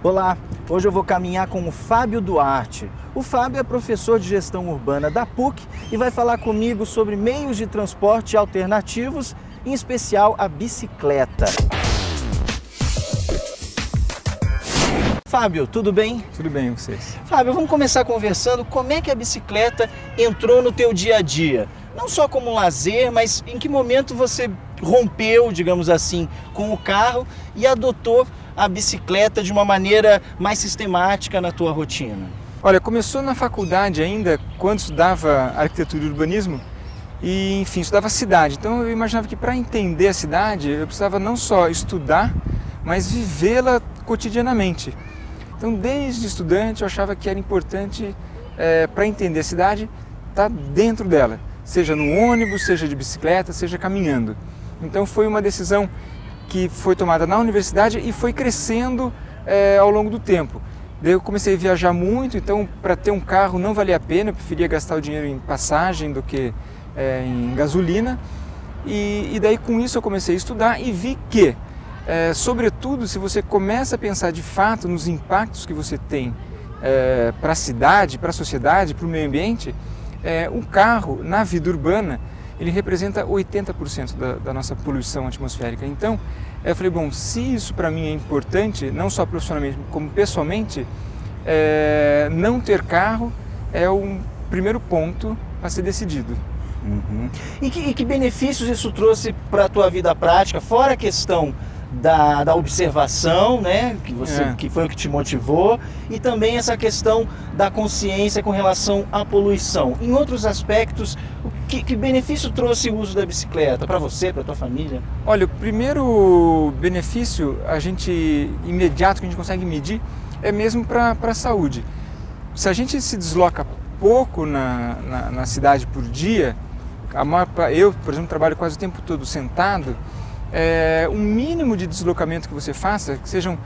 Olá, hoje eu vou caminhar com o Fábio Duarte. O Fábio é professor de gestão urbana da PUC e vai falar comigo sobre meios de transporte alternativos, em especial a bicicleta. Fábio, tudo bem? Tudo bem, vocês? Fábio, vamos começar conversando como é que a bicicleta entrou no teu dia a dia. Não só como um lazer, mas em que momento você rompeu, digamos assim, com o carro e adotou a bicicleta de uma maneira mais sistemática na tua rotina? Olha, começou na faculdade ainda, quando estudava arquitetura e urbanismo, e enfim, estudava cidade. Então eu imaginava que para entender a cidade, eu precisava não só estudar, mas vivê-la cotidianamente. Então desde estudante eu achava que era importante, para entender a cidade, estar dentro dela. Seja no ônibus, seja de bicicleta, seja caminhando. Então foi uma decisão que foi tomada na universidade e foi crescendo ao longo do tempo. Daí eu comecei a viajar muito, então para ter um carro não valia a pena, eu preferia gastar o dinheiro em passagem do que em gasolina. E daí com isso eu comecei a estudar e vi que, sobretudo se você começa a pensar de fato nos impactos que você tem para a cidade, para a sociedade, para o meio ambiente, o carro na vida urbana ele representa 80% da nossa poluição atmosférica. Então, eu falei, bom, se isso para mim é importante, não só profissionalmente, como pessoalmente, não ter carro é o primeiro ponto a ser decidido. Uhum. E que benefícios isso trouxe para a tua vida prática, fora a questão da observação, né, que foi o que te motivou, e também essa questão da consciência com relação à poluição. Em outros aspectos, que benefício trouxe o uso da bicicleta para você, para a tua família? Olha, o primeiro benefício imediato que a gente consegue medir é mesmo para a saúde. Se a gente se desloca pouco na cidade por dia, eu, por exemplo, trabalho quase o tempo todo sentado, um mínimo de deslocamento que você faça, que sejam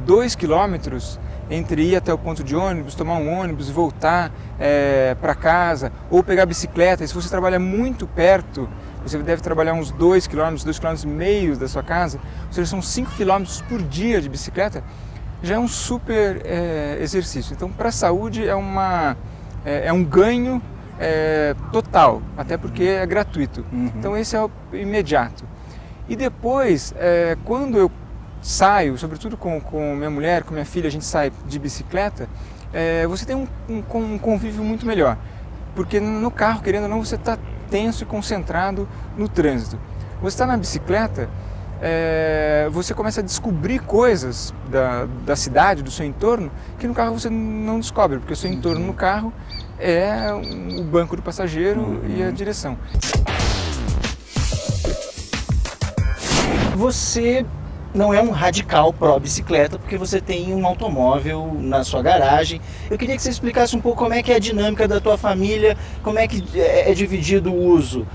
2 quilômetros entre ir até o ponto de ônibus, tomar um ônibus e voltar para casa, ou pegar a bicicleta. E se você trabalha muito perto, você deve trabalhar uns 2 quilômetros, 2,5 quilômetros da sua casa, ou seja, são 5 quilômetros por dia de bicicleta, já é um super exercício. Então, para a saúde é um ganho total, até porque é gratuito. Uhum. Então, esse é o imediato. E depois, quando eu saio, sobretudo com minha mulher, com minha filha, a gente sai de bicicleta, você tem um convívio muito melhor. Porque no carro, querendo ou não, você está tenso e concentrado no trânsito. Você está na bicicleta, você começa a descobrir coisas da cidade, do seu entorno, que no carro você não descobre, porque o seu entorno no carro é o banco do passageiro e a direção. Você não é um radical pró-bicicleta, porque você tem um automóvel na sua garagem. Eu queria que você explicasse um pouco como é que é a dinâmica da tua família, como é que é dividido o uso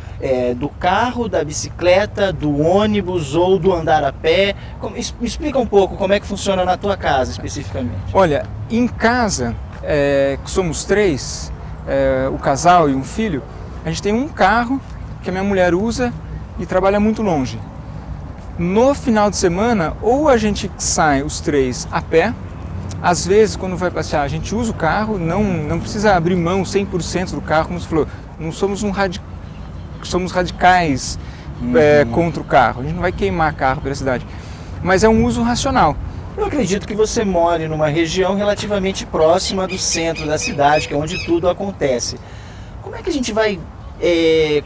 do carro, da bicicleta, do ônibus ou do andar a pé. Me explica um pouco como é que funciona na tua casa, especificamente. Olha, em casa, que somos 3, o casal e um filho, a gente tem um carro que a minha mulher usa e trabalha muito longe. No final de semana, ou a gente sai os 3 a pé, às vezes quando vai passear a gente usa o carro, não precisa abrir mão 100% do carro, como você falou, não somos somos radicais contra o carro, a gente não vai queimar carro pela cidade, mas é um uso racional. Eu acredito que você more numa região relativamente próxima do centro da cidade, que é onde tudo acontece. Como é que a gente vai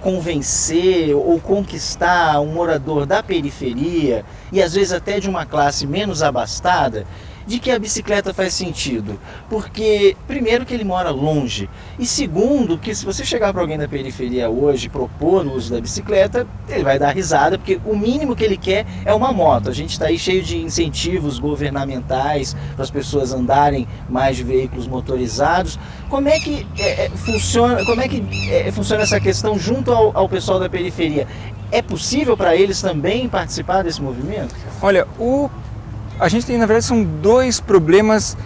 convencer ou conquistar um morador da periferia e às vezes até de uma classe menos abastada de que a bicicleta faz sentido? Porque primeiro que ele mora longe e segundo que se você chegar para alguém da periferia hoje e propor no uso da bicicleta, ele vai dar risada, porque o mínimo que ele quer é uma moto. A gente está aí cheio de incentivos governamentais para as pessoas andarem mais de veículos motorizados. Como é que funciona essa questão junto ao pessoal da periferia? É possível para eles também participar desse movimento? Olha, a gente tem, na verdade, são 2 problemas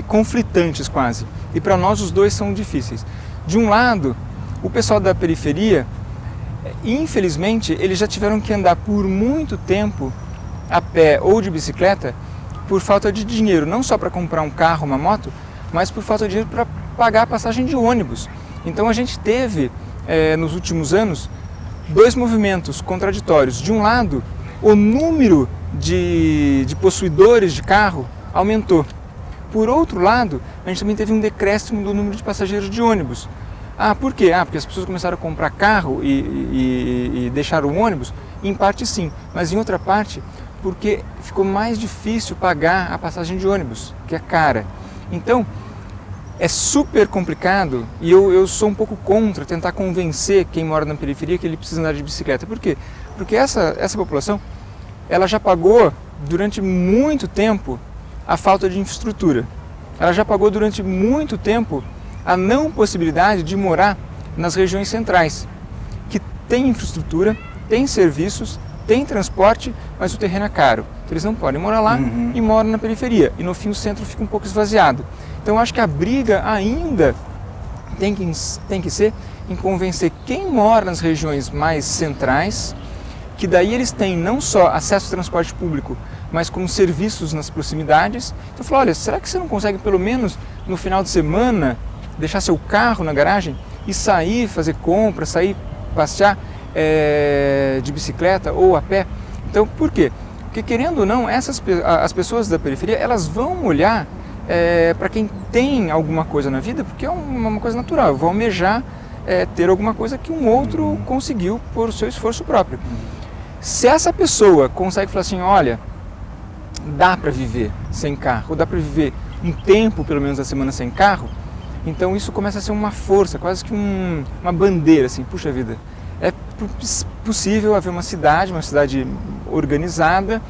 conflitantes quase. E para nós os 2 são difíceis. De um lado, o pessoal da periferia, infelizmente, eles já tiveram que andar por muito tempo a pé ou de bicicleta por falta de dinheiro, não só para comprar um carro, uma moto, mas por falta de dinheiro para pagar a passagem de ônibus. Então a gente teve, nos últimos anos, dois movimentos contraditórios. De um lado, o número de possuidores de carro aumentou. Por outro lado, a gente também teve um decréscimo do número de passageiros de ônibus. Por quê? Porque as pessoas começaram a comprar carro e deixaram o ônibus? Em parte sim, mas em outra parte porque ficou mais difícil pagar a passagem de ônibus, que é cara. Então, é super complicado e eu sou um pouco contra tentar convencer quem mora na periferia que ele precisa andar de bicicleta. Por quê? Porque essa população, ela já pagou durante muito tempo a falta de infraestrutura. Ela já pagou durante muito tempo a não possibilidade de morar nas regiões centrais, que tem infraestrutura, tem serviços, tem transporte, mas o terreno é caro. Então, eles não podem morar lá e moram na periferia. E no fim o centro fica um pouco esvaziado. Então eu acho que a briga ainda tem que ser em convencer quem mora nas regiões mais centrais, que daí eles têm não só acesso ao transporte público, mas como serviços nas proximidades. Então eu falo, olha, será que você não consegue pelo menos no final de semana deixar seu carro na garagem e sair, fazer compra, sair passear de bicicleta ou a pé? Então por quê? Porque querendo ou não, as pessoas da periferia, elas vão olhar para quem tem alguma coisa na vida, porque é uma coisa natural, vão almejar ter alguma coisa que um outro conseguiu por seu esforço próprio. Se essa pessoa consegue falar assim, olha, dá para viver sem carro, ou dá para viver um tempo pelo menos da semana sem carro, então isso começa a ser uma força, quase que uma bandeira, assim, puxa vida, é possível haver uma cidade organizada,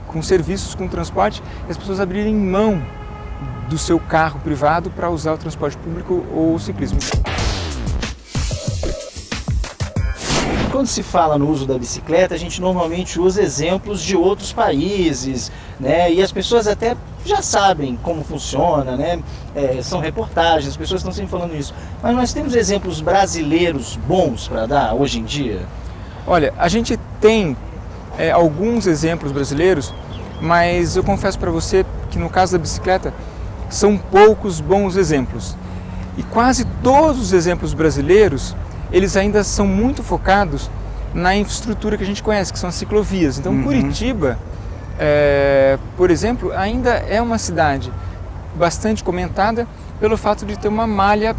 com serviços, com transporte, e as pessoas abrirem mão do seu carro privado para usar o transporte público ou o ciclismo. Quando se fala no uso da bicicleta, a gente normalmente usa exemplos de outros países, né? E as pessoas até já sabem como funciona, né? São reportagens, as pessoas estão sempre falando isso. Mas nós temos exemplos brasileiros bons para dar hoje em dia? Olha, a gente tem alguns exemplos brasileiros, mas eu confesso para você que no caso da bicicleta são poucos bons exemplos. E quase todos os exemplos brasileiros, eles ainda são muito focados na infraestrutura que a gente conhece, que são as ciclovias. Então Curitiba, por exemplo, ainda é uma cidade bastante comentada pelo fato de ter uma malha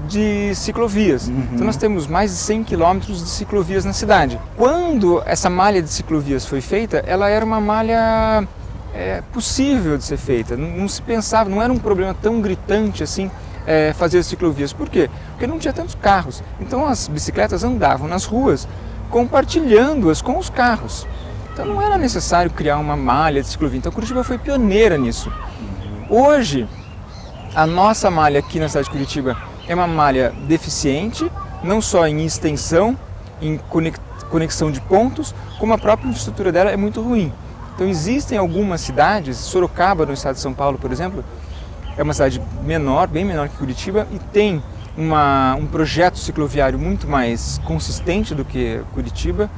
de ciclovias. Então nós temos mais de 100 quilômetros de ciclovias na cidade. Quando essa malha de ciclovias foi feita, ela era uma malha possível de ser feita. Não se pensava, não era um problema tão gritante assim fazer as ciclovias. Por quê? Porque não tinha tantos carros. Então as bicicletas andavam nas ruas compartilhando-as com os carros. Então não era necessário criar uma malha de ciclovia. Então Curitiba foi pioneira nisso. Hoje, a nossa malha aqui na cidade de Curitiba é uma malha deficiente, não só em extensão, em conexão de pontos, como a própria infraestrutura dela é muito ruim. Então existem algumas cidades, Sorocaba no estado de São Paulo, por exemplo, é uma cidade menor, bem menor que Curitiba, e tem um projeto cicloviário muito mais consistente do que Curitiba.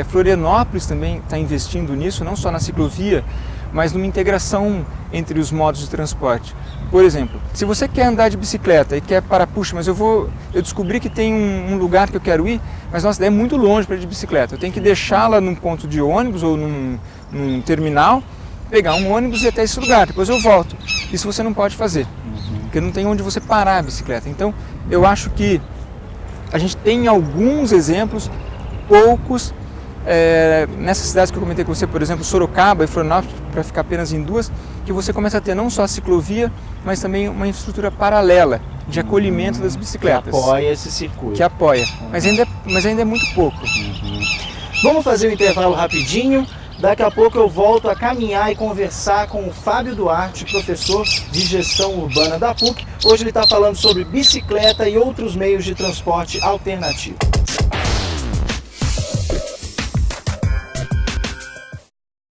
Florianópolis também está investindo nisso, não só na ciclovia, mas numa integração entre os modos de transporte. Por exemplo, se você quer andar de bicicleta e quer parar, puxa, mas eu descobri que tem um lugar que eu quero ir, mas nossa, é muito longe para ir de bicicleta. Eu tenho que deixá-la num ponto de ônibus ou num terminal, pegar um ônibus e ir até esse lugar, depois eu volto. Isso você não pode fazer, porque não tem onde você parar a bicicleta. Então, eu acho que a gente tem alguns exemplos, poucos, nessas cidades que eu comentei com você, por exemplo, Sorocaba e Florianópolis, para ficar apenas em duas, que você começa a ter não só a ciclovia, mas também uma infraestrutura paralela de acolhimento das bicicletas. Que apoia esse circuito. Que apoia, mas ainda é muito pouco. Vamos fazer um intervalo rapidinho. Daqui a pouco eu volto a caminhar e conversar com o Fábio Duarte, professor de gestão urbana da PUC. Hoje ele está falando sobre bicicleta e outros meios de transporte alternativo.